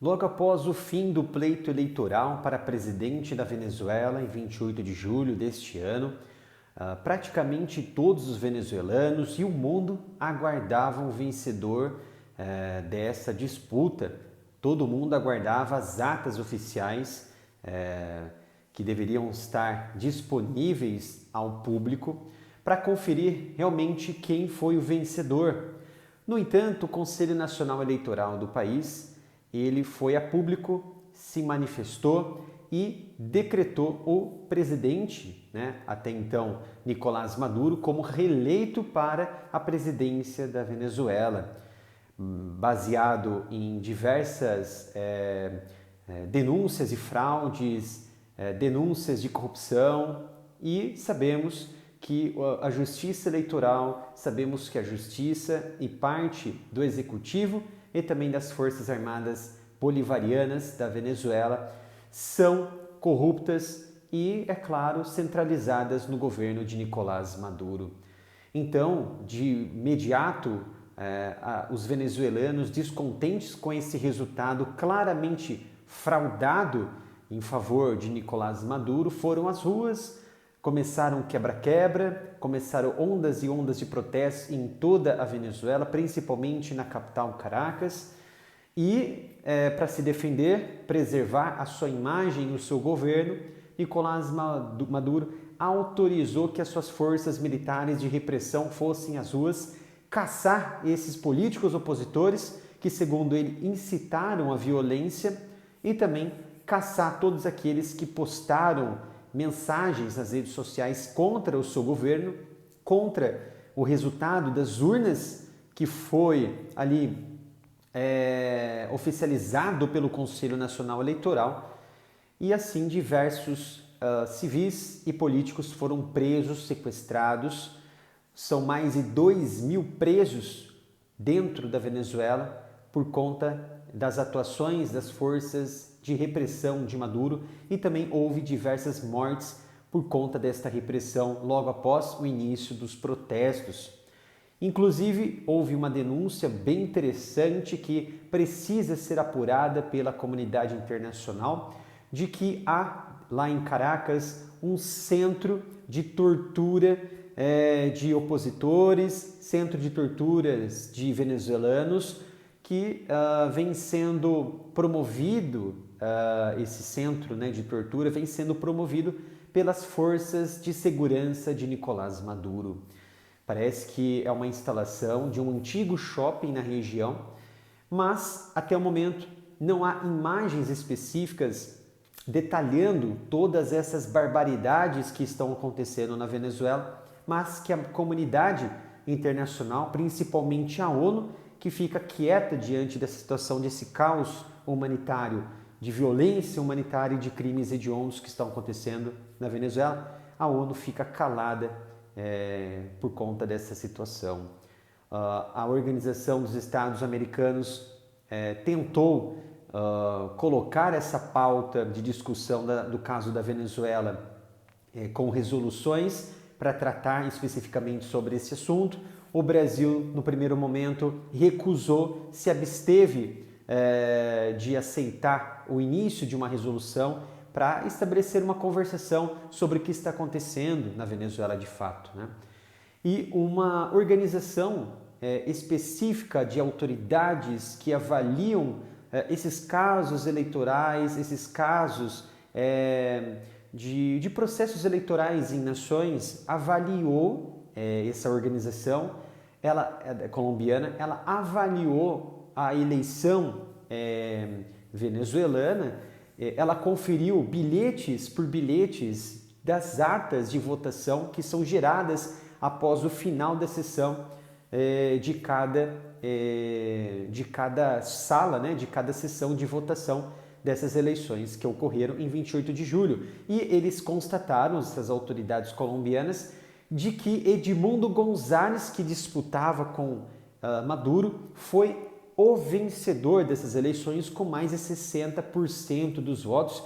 Logo após o fim do pleito eleitoral para presidente da Venezuela, em 28 de julho deste ano, praticamente todos os venezuelanos e o mundo aguardavam o vencedor dessa disputa. Todo mundo aguardava as atas oficiais que deveriam estar disponíveis ao público para conferir realmente quem foi o vencedor. No entanto, o Conselho Nacional Eleitoral do país, ele foi a público, se manifestou e decretou o presidente, até então Nicolás Maduro, como reeleito para a presidência da Venezuela, baseado em diversas denúncias de fraudes, denúncias de corrupção, e sabemos que a justiça eleitoral, sabemos que a justiça e parte do executivo e também das Forças Armadas Bolivarianas da Venezuela são corruptas e, é claro, centralizadas no governo de Nicolás Maduro. Então, de imediato, os venezuelanos, descontentes com esse resultado claramente fraudado em favor de Nicolás Maduro, foram às ruas. Começaram quebra-quebra, começaram ondas e ondas de protestos em toda a Venezuela, principalmente na capital Caracas, e para se defender, preservar a sua imagem e o seu governo, Nicolás Maduro autorizou que as suas forças militares de repressão fossem às ruas caçar esses políticos opositores que, segundo ele, incitaram a violência, e também caçar todos aqueles que postaram mensagens nas redes sociais contra o seu governo, contra o resultado das urnas que foi ali oficializado pelo Conselho Nacional Eleitoral, e assim diversos civis e políticos foram presos, sequestrados. São mais de 2.000 presos dentro da Venezuela por conta das atuações das forças de repressão de Maduro, e também houve diversas mortes por conta desta repressão logo após o início dos protestos. Inclusive, houve uma denúncia bem interessante que precisa ser apurada pela comunidade internacional, de que há lá em Caracas um centro de tortura de opositores, centro de torturas de venezuelanos, que vem sendo promovido, esse centro de tortura vem sendo promovido pelas forças de segurança de Nicolás Maduro. Parece que é uma instalação de um antigo shopping na região, mas até o momento não há imagens específicas detalhando todas essas barbaridades que estão acontecendo na Venezuela, mas que a comunidade internacional, principalmente a ONU, que fica quieta diante dessa situação, desse caos humanitário, de violência humanitária e de crimes hediondos que estão acontecendo na Venezuela, a ONU fica calada por conta dessa situação. A Organização dos Estados Americanos tentou colocar essa pauta de discussão do caso da Venezuela com resoluções para tratar especificamente sobre esse assunto. O Brasil, no primeiro momento, recusou, se absteve de aceitar o início de uma resolução para estabelecer uma conversação sobre o que está acontecendo na Venezuela de fato, E uma organização específica de autoridades que avaliam esses casos eleitorais, esses casos de processos eleitorais em nações, avaliou essa organização colombiana, ela avaliou a eleição venezuelana, ela conferiu bilhetes por bilhetes das atas de votação que são geradas após o final da sessão de cada sala, de cada sessão de votação dessas eleições que ocorreram em 28 de julho. E eles constataram, essas autoridades colombianas, de que Edmundo González, que disputava com Maduro, foi o vencedor dessas eleições com mais de 60% dos votos,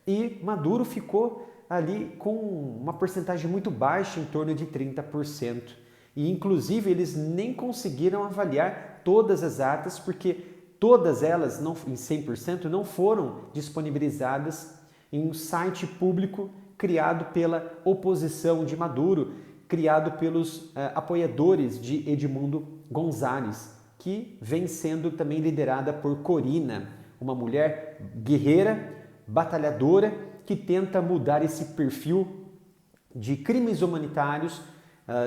e Maduro ficou ali com uma porcentagem muito baixa, em torno de 30%. E inclusive eles nem conseguiram avaliar todas as atas, porque todas elas, não, em 100%, não foram disponibilizadas em um site público criado pela oposição de Maduro, criado pelos apoiadores de Edmundo González, que vem sendo também liderada por Corina, uma mulher guerreira, batalhadora, que tenta mudar esse perfil de crimes humanitários,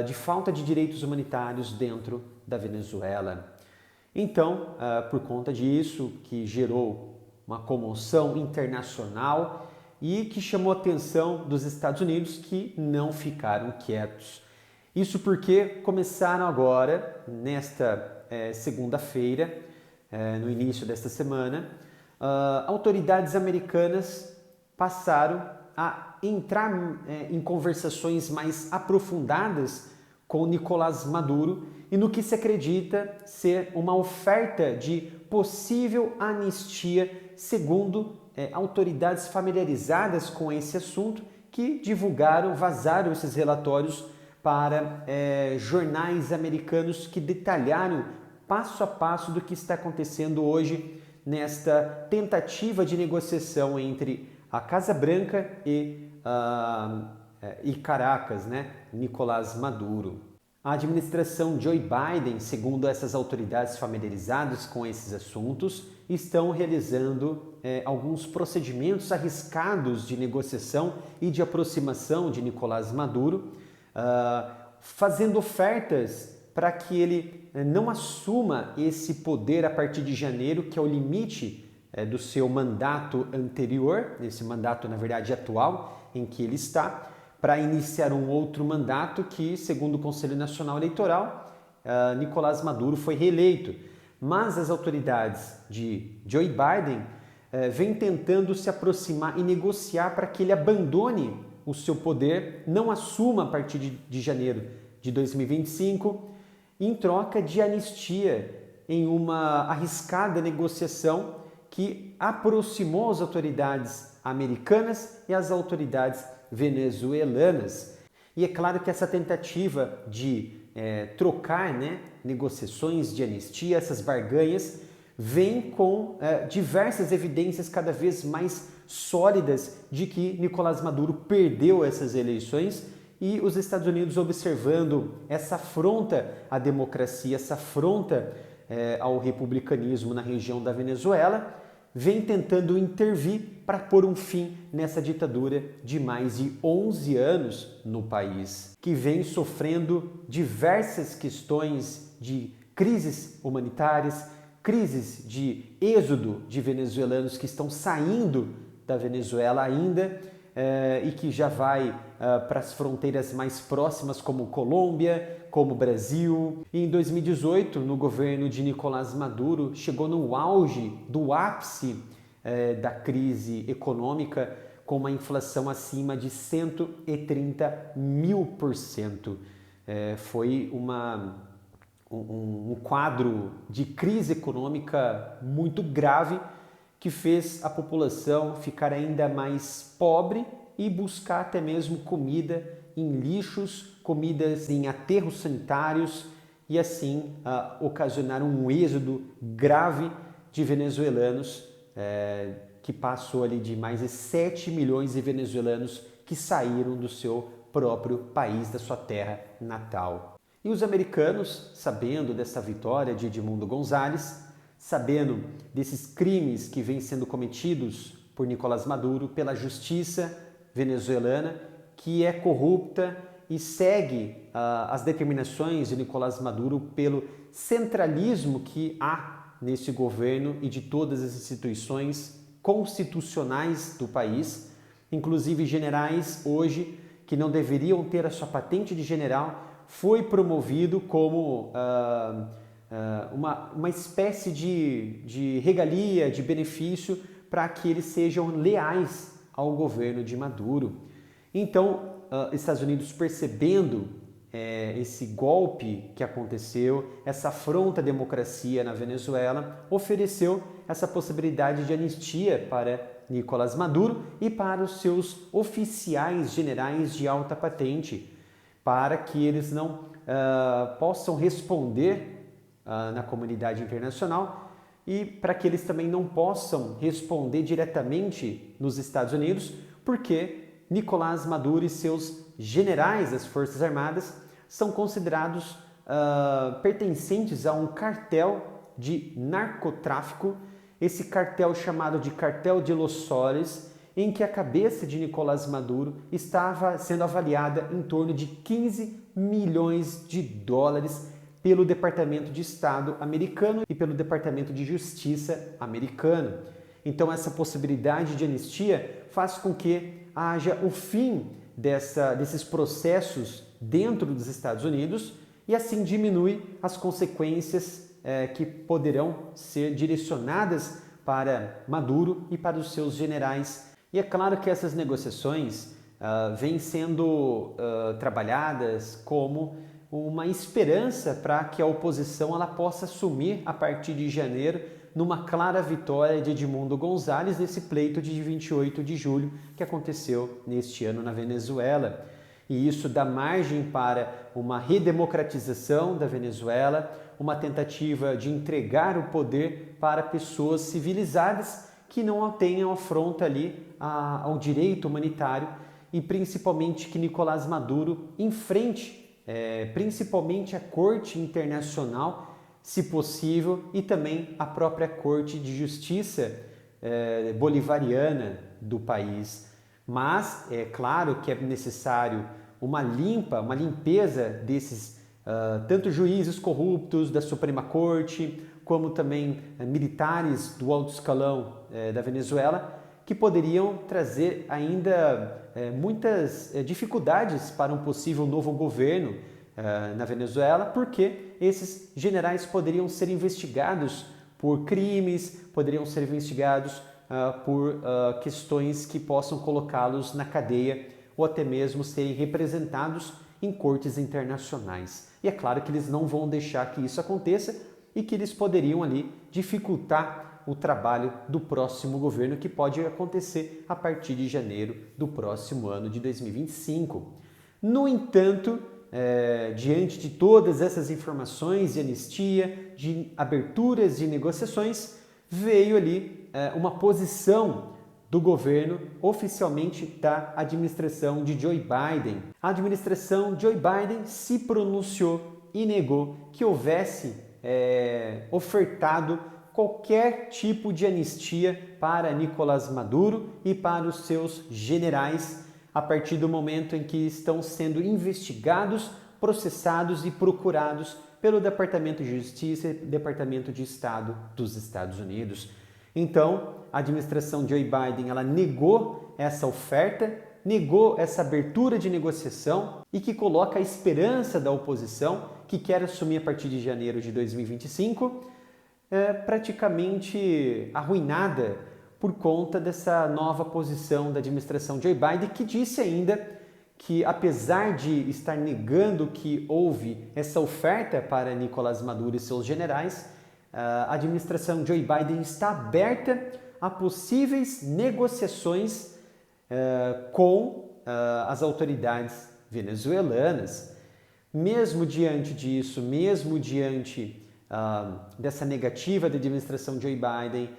de falta de direitos humanitários dentro da Venezuela. Então, por conta disso, que gerou uma comoção internacional e que chamou a atenção dos Estados Unidos, que não ficaram quietos. Isso porque começaram agora, nesta segunda-feira, no início desta semana, autoridades americanas passaram a entrar em conversações mais aprofundadas com Nicolás Maduro e no que se acredita ser uma oferta de possível anistia, segundo autoridades familiarizadas com esse assunto, que vazaram esses relatórios para jornais americanos que detalharam passo a passo do que está acontecendo hoje nesta tentativa de negociação entre a Casa Branca e Caracas, né? Nicolás Maduro. A administração Joe Biden, segundo essas autoridades familiarizadas com esses assuntos, estão realizando alguns procedimentos arriscados de negociação e de aproximação de Nicolás Maduro, fazendo ofertas para que ele não assuma esse poder a partir de janeiro, que é o limite do seu mandato anterior, esse mandato, na verdade, atual, em que ele está, para iniciar um outro mandato que, segundo o Conselho Nacional Eleitoral, Nicolás Maduro foi reeleito. Mas as autoridades de Joe Biden vêm tentando se aproximar e negociar para que ele abandone o seu poder, não assuma a partir de janeiro de 2025, em troca de anistia, em uma arriscada negociação que aproximou as autoridades americanas e as autoridades venezuelanas. E é claro que essa tentativa de trocar negociações de anistia, essas barganhas, vem com diversas evidências cada vez mais sólidas de que Nicolás Maduro perdeu essas eleições, e os Estados Unidos, observando essa afronta à democracia, essa afronta ao republicanismo na região da Venezuela, vem tentando intervir para pôr um fim nessa ditadura de mais de 11 anos no país, que vem sofrendo diversas questões de crises humanitárias, crises de êxodo de venezuelanos que estão saindo da Venezuela ainda e que já vai para as fronteiras mais próximas, como Colômbia, como Brasil. E em 2018, no governo de Nicolás Maduro, chegou no auge do ápice da crise econômica, com uma inflação acima de 130.000%. Foi um quadro de crise econômica muito grave, que fez a população ficar ainda mais pobre e buscar até mesmo comida em lixos, comidas em aterros sanitários, e assim ocasionar um êxodo grave de venezuelanos, que passou ali de mais de 7 milhões de venezuelanos que saíram do seu próprio país, da sua terra natal. E os americanos, sabendo dessa vitória de Edmundo González, sabendo desses crimes que vêm sendo cometidos por Nicolás Maduro pela justiça venezuelana, que é corrupta e segue as determinações de Nicolás Maduro pelo centralismo que há nesse governo e de todas as instituições constitucionais do país, inclusive generais hoje que não deveriam ter a sua patente de general, foi promovido como uma espécie de regalia, de benefício, para que eles sejam leais ao governo de Maduro. Então, Estados Unidos, percebendo esse golpe que aconteceu, essa afronta à democracia na Venezuela, ofereceu essa possibilidade de anistia para Nicolás Maduro e para os seus oficiais generais de alta patente, para que eles não possam responder na comunidade internacional e para que eles também não possam responder diretamente nos Estados Unidos, porque Nicolás Maduro e seus generais das Forças Armadas são considerados pertencentes a um cartel de narcotráfico, esse cartel chamado de Cartel de Los Soles, em que a cabeça de Nicolás Maduro estava sendo avaliada em torno de 15 milhões de dólares pelo Departamento de Estado americano e pelo Departamento de Justiça americano. Então essa possibilidade de anistia faz com que haja o fim desses processos dentro dos Estados Unidos e assim diminui as consequências que poderão ser direcionadas para Maduro e para os seus generais. E é claro que essas negociações vêm sendo trabalhadas como uma esperança para que a oposição ela possa assumir a partir de janeiro numa clara vitória de Edmundo González nesse pleito de 28 de julho que aconteceu neste ano na Venezuela. E isso dá margem para uma redemocratização da Venezuela, uma tentativa de entregar o poder para pessoas civilizadas que não tenham afronta ali ao direito humanitário e principalmente que Nicolás Maduro enfrente principalmente a Corte Internacional, se possível, e também a própria Corte de Justiça bolivariana do país. Mas é claro que é necessário uma limpeza desses tanto juízes corruptos da Suprema Corte, como também militares do alto escalão da Venezuela, que poderiam trazer ainda muitas dificuldades para um possível novo governo na Venezuela, porque esses generais poderiam ser investigados por crimes, poderiam ser investigados por questões que possam colocá-los na cadeia ou até mesmo serem representados em cortes internacionais. E é claro que eles não vão deixar que isso aconteça e que eles poderiam ali dificultar o trabalho do próximo governo, que pode acontecer a partir de janeiro do próximo ano de 2025. No entanto, diante de todas essas informações de anistia, de aberturas de negociações, veio ali uma posição do governo, oficialmente da administração de Joe Biden. A administração Joe Biden se pronunciou e negou que houvesse ofertado qualquer tipo de anistia para Nicolás Maduro e para os seus generais a partir do momento em que estão sendo investigados, processados e procurados pelo Departamento de Justiça e Departamento de Estado dos Estados Unidos. Então, a administração Joe Biden ela negou essa oferta, negou essa abertura de negociação e que coloca a esperança da oposição, que quer assumir a partir de janeiro de 2025, praticamente arruinada por conta dessa nova posição da administração Joe Biden, que disse ainda que, apesar de estar negando que houve essa oferta para Nicolás Maduro e seus generais, a administração Joe Biden está aberta a possíveis negociações com as autoridades venezuelanas. Mesmo diante disso, mesmo diante dessa negativa da administração Joe Biden,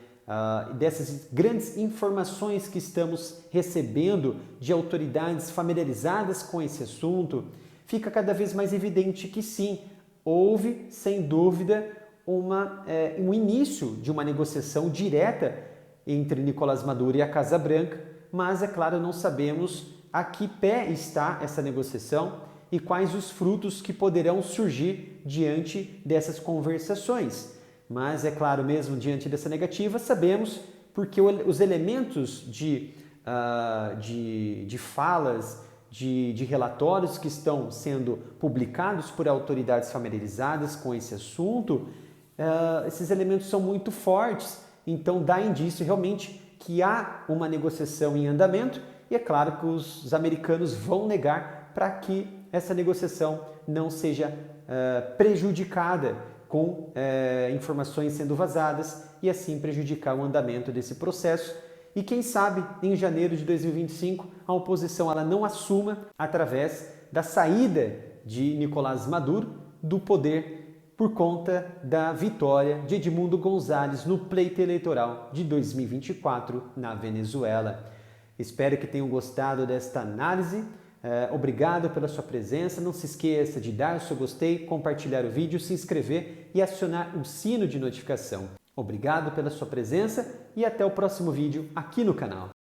dessas grandes informações que estamos recebendo de autoridades familiarizadas com esse assunto, fica cada vez mais evidente que sim, houve, sem dúvida, um início de uma negociação direta entre Nicolás Maduro e a Casa Branca, mas, é claro, não sabemos a que pé está essa negociação e quais os frutos que poderão surgir diante dessas conversações. Mas, é claro, mesmo diante dessa negativa, sabemos porque os elementos de falas, de relatórios que estão sendo publicados por autoridades familiarizadas com esse assunto, esses elementos são muito fortes, então dá indício realmente que há uma negociação em andamento e é claro que os americanos vão negar para que essa negociação não seja prejudicada com informações sendo vazadas e assim prejudicar o andamento desse processo. E quem sabe, em janeiro de 2025, a oposição ela não assuma através da saída de Nicolás Maduro do poder por conta da vitória de Edmundo Gonzalez no pleito eleitoral de 2024 na Venezuela. Espero que tenham gostado desta análise. Obrigado pela sua presença. Não se esqueça de dar o seu gostei, compartilhar o vídeo, se inscrever e acionar o sino de notificação. Obrigado pela sua presença e até o próximo vídeo aqui no canal.